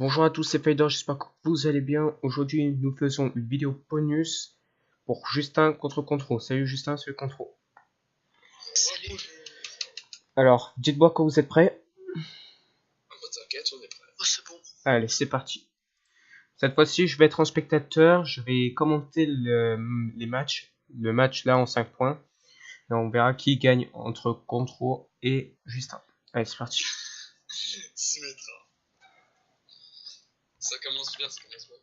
Bonjour à tous, c'est Fader, j'espère que vous allez bien. Aujourd'hui, nous faisons une vidéo bonus pour Justin contre Contro. Salut Justin, c'est Contro. Alors, dites-moi quand vous êtes prêts. T'inquiète, on est prêt. Oh, c'est bon. Allez, c'est parti. Cette fois-ci, je vais être en spectateur, je vais commenter les matchs. Le match là en 5 points. Et on verra qui gagne entre Contro et Justin. Allez, c'est parti. Symmetra. Ça commence bien, ça commence bien.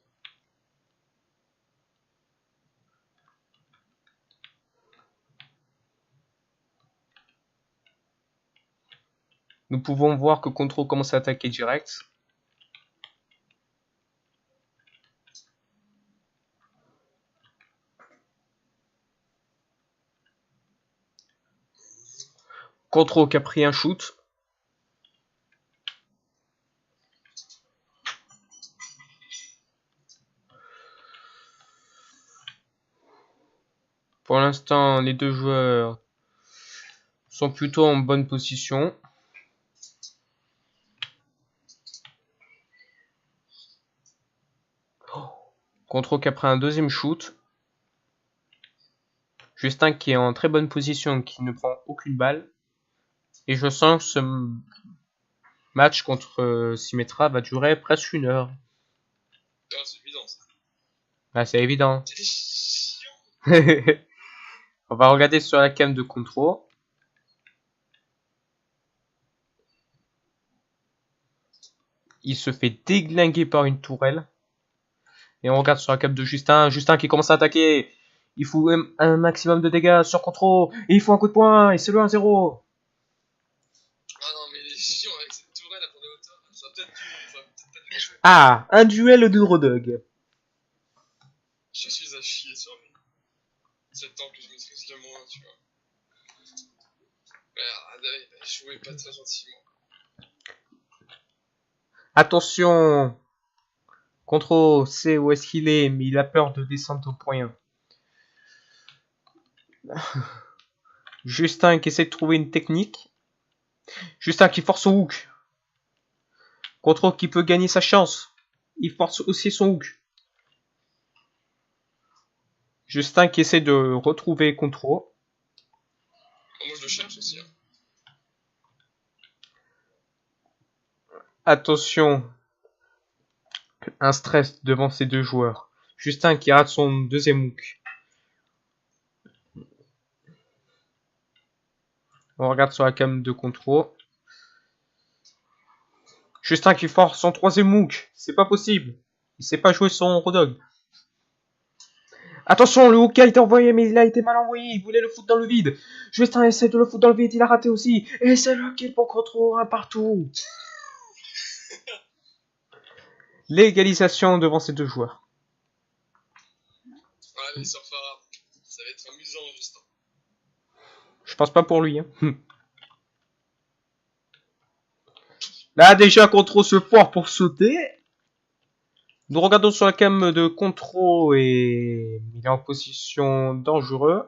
Nous pouvons voir que Contro commence à attaquer direct. Contro qui a pris un shoot. Pour l'instant, les deux joueurs sont plutôt en bonne position. Contro qui a pris un deuxième shoot. Justin qui est en très bonne position, qui ne prend aucune balle. Et je sens que ce match contre Symmetra va durer presque 1 heure. Ah, c'est évident ça. Ah, c'est évident. C'est chiant. On va regarder sur la cam de Contro. Il se fait déglinguer par une tourelle. Et on regarde sur la cam de Justin. Justin qui commence à attaquer. Il faut un maximum de dégâts sur Contro. Et il faut un coup de poing. Et c'est le 1-0. Ah non, mais les chiants avec cette tourelle à ton hauteur, ça va peut-être pas dû jouer. Ah, un duel de Rodog. Je suis à chier sur lui. C'est le temps que je maîtrise le moins, tu vois. Merde, il a joué pas très gentiment. Attention. Contro sait où est-ce qu'il est, mais il a peur de descendre au point. Justin qui essaie de trouver une technique. Justin qui force son hook. Contro qui peut gagner sa chance. Il force aussi son hook. Justin qui essaie de retrouver Contro. Oh, moi je le cherche aussi. Hein. Attention. Un stress devant ces deux joueurs. Justin qui rate son deuxième hook. On regarde sur la cam de Contro. Justin qui force son troisième hook. C'est pas possible. Il sait pas jouer son Rodog. Attention, le hook a été envoyé, mais il a été mal envoyé. Il voulait le foutre dans le vide. Justin essaie de le foutre dans le vide. Il a raté aussi. Et c'est le kill pour Contro. Un partout. L'égalisation devant ces deux joueurs. Ouais, mais Surfara, ça va être amusant, Justin. Je pense pas pour lui. Hein. Là, déjà, Contro se foire pour sauter. Nous regardons sur la cam de Contro et il est en position dangereuse.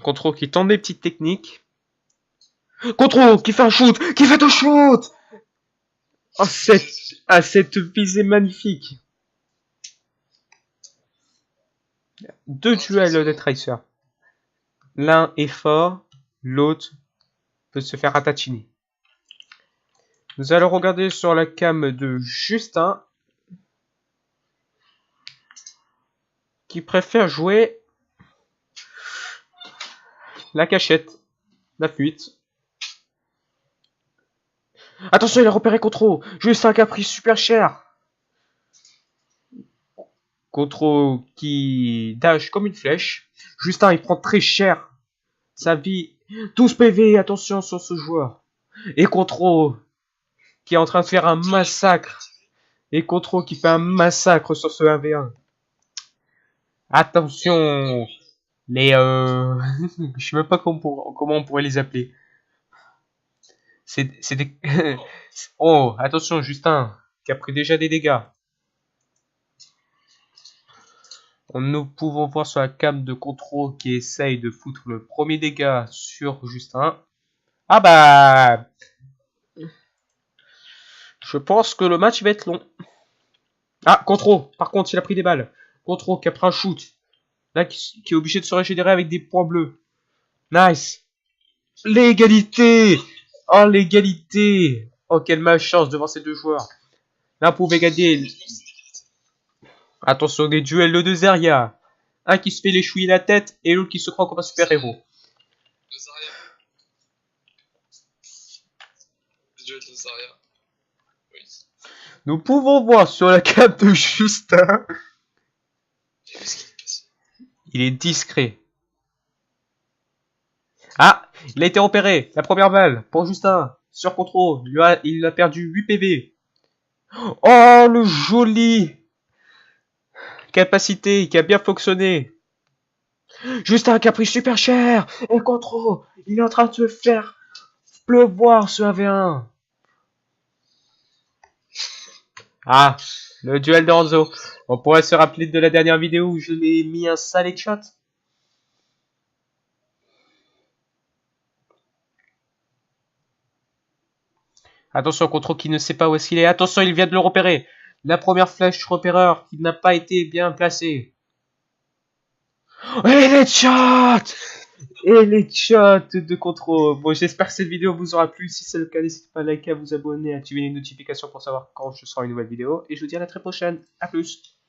Contro qui tente des petites techniques. Contro qui fait un shoot, qui fait un shoot. Oh, cette visée magnifique. Deux duels de Tracer. L'un est fort, l'autre peut se faire ratatiner. Nous allons regarder sur la cam de Justin, qui préfère jouer la cachette, la fuite. Attention, il a repéré Contro. Justin qui a pris super cher. Contro qui dash comme une flèche. Justin, il prend très cher. Sa vie, 12 PV, attention sur ce joueur. Et Contro qui est en train de faire un massacre. Et Contro qui fait un massacre sur ce 1v1. Attention, les je sais même pas comment on pourrait les appeler. C'est des oh, attention Justin qui a pris déjà des dégâts. Nous pouvons voir sur la cam de Contro qui essaye de foutre le premier dégât sur Justin. Ah bah Je pense que le match va être long. Ah, Contro, par contre, il a pris des balles. Contro qui a pris un shoot. Là, qui est obligé de se régénérer avec des points bleus. Nice. L'égalité. Oh, l'égalité. Oh, quelle malchance devant ces deux joueurs. Là, vous pouvez gagner. Attention, des duels de Zarya. Un qui se fait l'échouiller la tête et l'autre qui se croit comme un super-héros. Le Zarya. Le duel de Zarya. Oui. Nous pouvons voir sur la cape de Justin. J'ai vu ce qui s'est passé. Il est discret. Ah, il a été repéré. La première balle pour Justin. Sur contrôle. Il a perdu 8 PV. Oh, le joli capacité qui a bien fonctionné. Justin qui a pris super cher. Et contrôle. Il est en train de se faire pleuvoir ce 1v1. Ah, le duel de Hanzo. On pourrait se rappeler de la dernière vidéo où je l'ai mis un sale headshot. Attention, Contro qui ne sait pas où est-ce qu'il est. Attention, il vient de le repérer. La première flèche repéreur qui n'a pas été bien placée. Et les shots! Et les shots de Contro. Bon, j'espère que cette vidéo vous aura plu. Si c'est le cas, n'hésitez pas à liker, à vous abonner, à activer les notifications pour savoir quand je sors une nouvelle vidéo. Et je vous dis à la très prochaine. A plus!